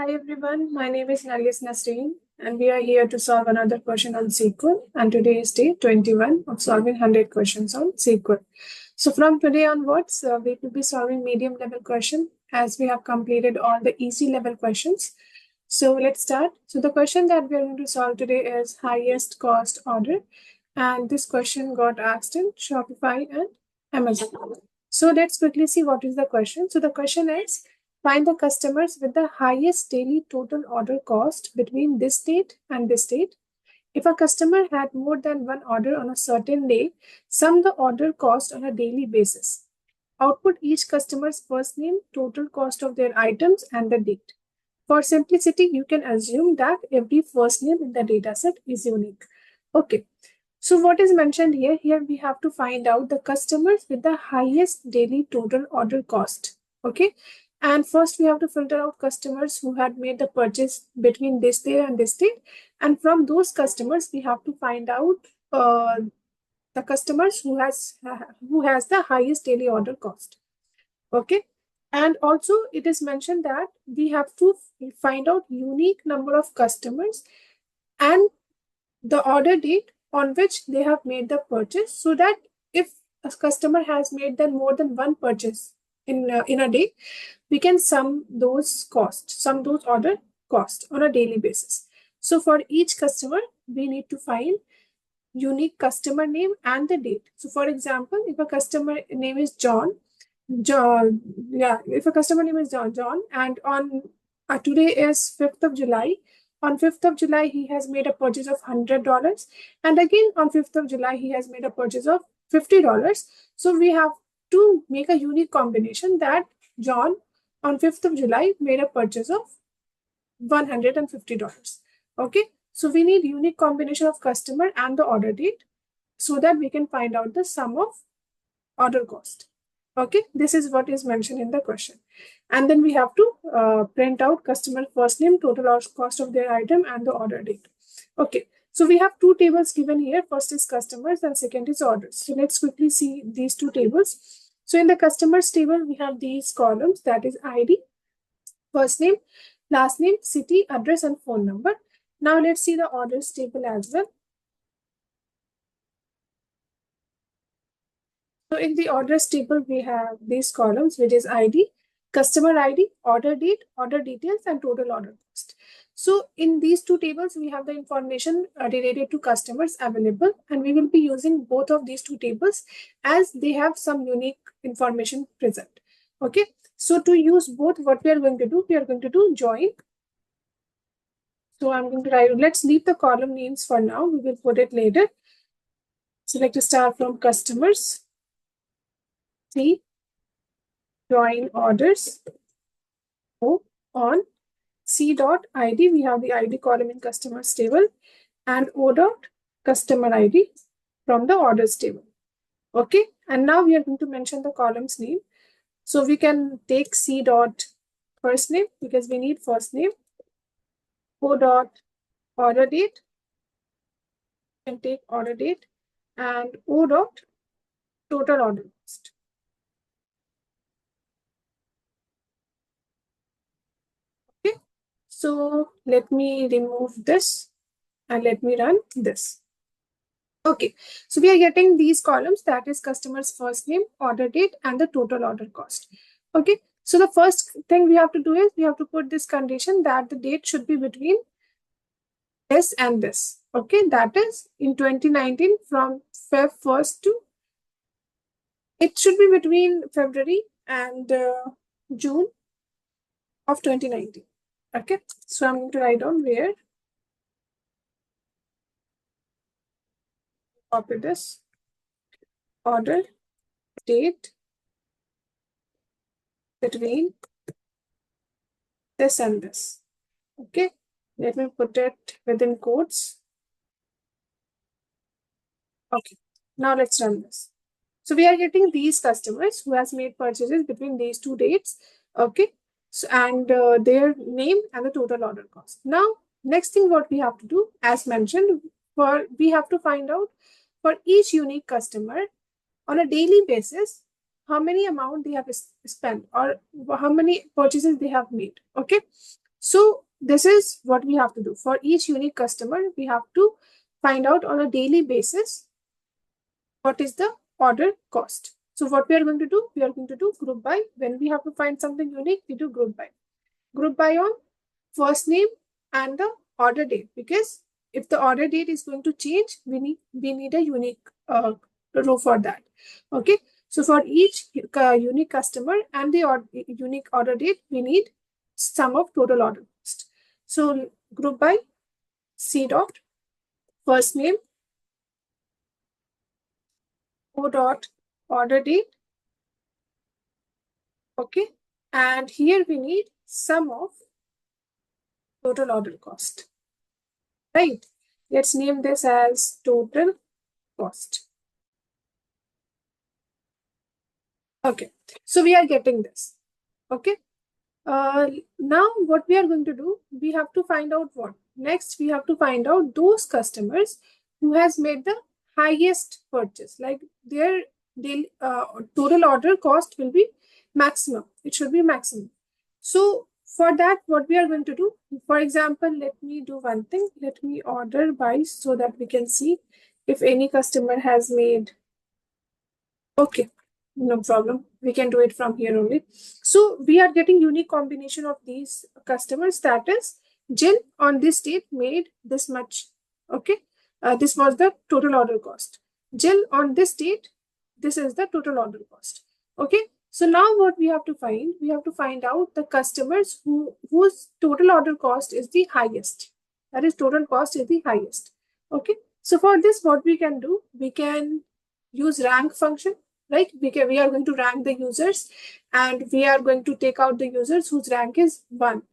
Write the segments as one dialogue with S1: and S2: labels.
S1: Hi everyone, my name is Analyst and we are here to solve another question on SQL. And today is day 21 of solving 100 questions on SQL. So from today onwards, we will be solving medium level question as we have completed all the easy level questions. So let's start. So the question that we are going to solve today is highest cost order. And this question got asked in Shopify and Amazon. So let's quickly see what is the question. So the question is, find the customers with the highest daily total order cost between this date and this date. If a customer had more than one order on a certain day, sum the order cost on a daily basis. Output each customer's first name, total cost of their items, and the date. For simplicity, you can assume that every first name in the dataset is unique. Okay. So what is mentioned here? Here we have to find out the customers with the highest daily total order cost. Okay. And first we have to filter out customers who had made the purchase between this day and this date. And from those customers, we have to find out the customers who has the highest daily order cost. Okay. And also it is mentioned that we have to find out unique number of customers and the order date on which they have made the purchase, so that if a customer has made then more than one purchase in a day, we can sum those order cost on a daily basis. So for each customer, we need to find unique customer name and the date. So for example, if a customer name is John, if a customer name is John, and on today is 5th of July, on 5th of July, he has made a purchase of $100. And again, on 5th of July, he has made a purchase of $50. So we have to make a unique combination that John on 5th of July made a purchase of $150. Okay. So we need unique combination of customer and the order date so that we can find out the sum of order cost. Okay, this is what is mentioned in the question. And then we have to print out customer first name, total cost of their item, and the order date. Okay, so we have two tables given here. First is customers and second is orders. So let's quickly see these two tables. So in the customers table, we have these columns, that is ID, first name, last name, city, address, and phone number. Now let's see the orders table as well. So in the orders table, we have these columns, which is ID, customer ID, order date, order details, and total order cost. So in these two tables, we have the information related to customers available, and we will be using both of these two tables as they have some unique information present. Okay. So to use both, what we are going to do join. So I'm going to write, let's leave the column names for now. We will put it later. So like to start from customers. C, join orders. O, on C dot ID, we have the ID column in customers table, and O dot customer ID from the orders table. Okay, and now we are going to mention the column's name. So we can take C dot first name because we need first name. O dot order date, we can take order date, and O dot total order cost. Okay, so let me remove this and let me run this. Okay, so we are getting these columns, that is customer's first name, order date, and the total order cost. Okay, so the first thing we have to do is we have to put this condition that the date should be between this and this. Okay, that is in 2019 from Feb 1st to, it should be between February and June of 2019. Okay, so I'm going to write down where. Copy this. Order date between this and this. Okay, let me put it within quotes. Okay, now let's run this. So we are getting these customers who has made purchases between these two dates. Okay, so and their name and the total order cost. Now, next thing what we have to do, as mentioned, we have to find out for each unique customer on a daily basis how many amount they have spent or how many purchases they have made. Okay, So this is what we have to do. For each unique customer, we have to find out on a daily basis what is the order cost. So what we are going to do, we are going to do group by. When we have to find something unique, we do group by. Group by on first name and the order date, because if the order date is going to change, we need a unique row for that. Okay, so for each unique customer and the unique order date, we need sum of total order cost. So group by C dot first name O dot order date. Okay, and here we need sum of total order cost. Right, let's name this as total cost. Okay, so we are getting this. Okay, now what we are going to do, we have to find out what next. We have to find out those customers who has made the highest purchase, like their daily total order cost will be maximum. It should be maximum. So for that, what we are going to do, for example, let me do one thing. Let me order by, so that we can see if any customer has made. Okay, no problem. We can do it from here only. So we are getting unique combination of these customers. That is, Jill on this date made this much. Okay, this was the total order cost. Jill on this date, this is the total order cost. Okay, so now what we have to find? We have to find out the customers whose total order cost is the highest. That is, total cost is the highest. Okay, so for this, what we can do? We can use rank function, right? We are going to rank the users, and we are going to take out the users whose rank is 1,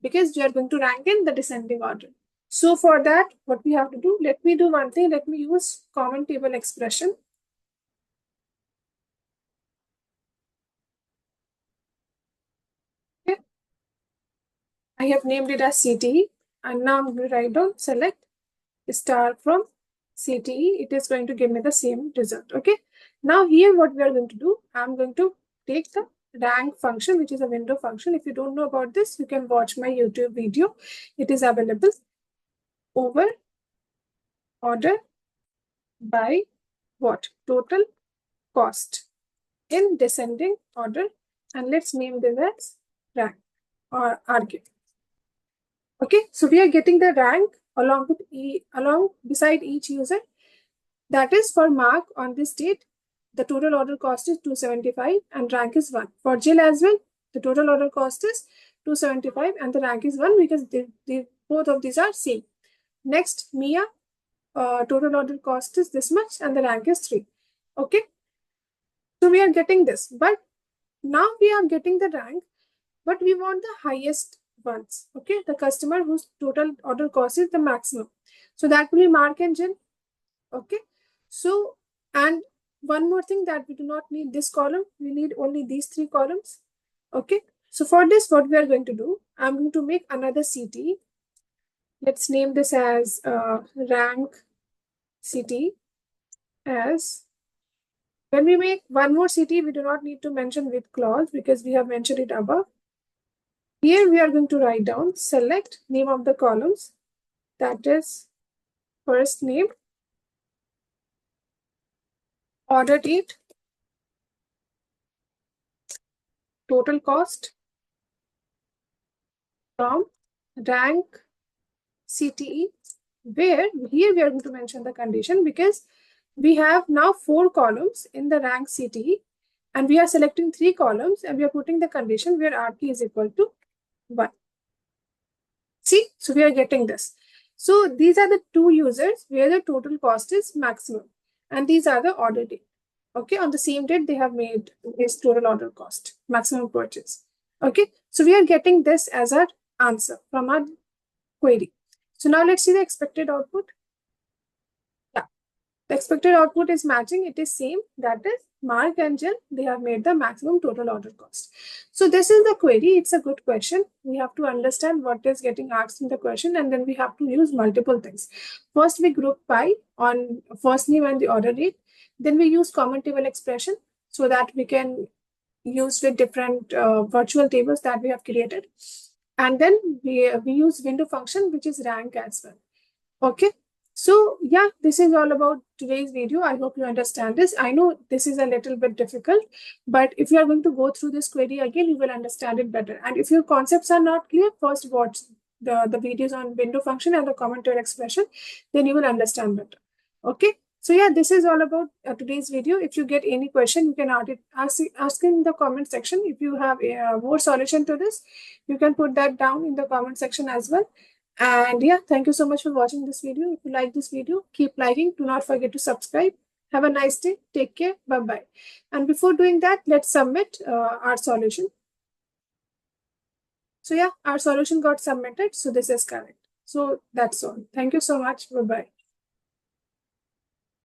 S1: because we are going to rank in the descending order. So for that, what we have to do, let me do one thing. Let me use common table expression. Okay, I have named it as CTE, and now I'm going to write down select star from CTE. It is going to give me the same result. Okay, now here what we are going to do, I'm going to take the rank function, which is a window function. If you don't know about this, you can watch my YouTube video. It is available. Over order by what? Total cost in descending order, and let's name this as rank or argue. Okay, so we are getting the rank along with along beside each user. That is, for Mark on this date, the total order cost is 275 and rank is 1. For Jill as well, the total order cost is 275 and the rank is 1, because both of these are same. Next, Mia, total order cost is this much and the rank is 3. Okay, so we are getting this, but now we are getting the rank, but we want the highest ones. Okay, the customer whose total order cost is the maximum. So that will be Mark and Jill. Okay, so, and one more thing, that we do not need this column, we need only these 3 columns. Okay, so for this, what we are going to do, I'm going to make another CT. Let's name this as rank CT. As when we make one more CT, we do not need to mention with clause, because we have mentioned it above. Here we are going to write down select name of the columns, that is first name, order date, total cost from rank CTE, where here we are going to mention the condition, because we have now 4 columns in the rank CTE and we are selecting 3 columns, and we are putting the condition where RT is equal to 1. See, so we are getting this. So these are the 2 users where the total cost is maximum, and these are the order date. Okay, on the same date they have made this total order cost, maximum purchase. Okay, so we are getting this as our answer from our query. So now let's see the expected output. Yeah, the expected output is matching. It is same. That is, Mark and Jill, they have made the maximum total order cost. So this is the query. It's a good question. We have to understand what is getting asked in the question, and then we have to use multiple things. First, we group by on first name and the order date. Then we use common table expression, so that we can use with different virtual tables that we have created. And then we use window function, which is rank as well. Okay. So yeah, this is all about today's video. I hope you understand this. I know this is a little bit difficult, but if you are going to go through this query again, you will understand it better. And if your concepts are not clear, first watch the videos on window function and the commented expression, then you will understand better. Okay. So yeah, this is all about today's video. If you get any question, you can ask in the comment section. If you have more solution to this, you can put that down in the comment section as well. And yeah, thank you so much for watching this video. If you like this video, keep liking. Do not forget to subscribe. Have a nice day. Take care. Bye-bye. And before doing that, let's submit our solution. So yeah, our solution got submitted. So this is correct. So that's all. Thank you so much. Bye-bye.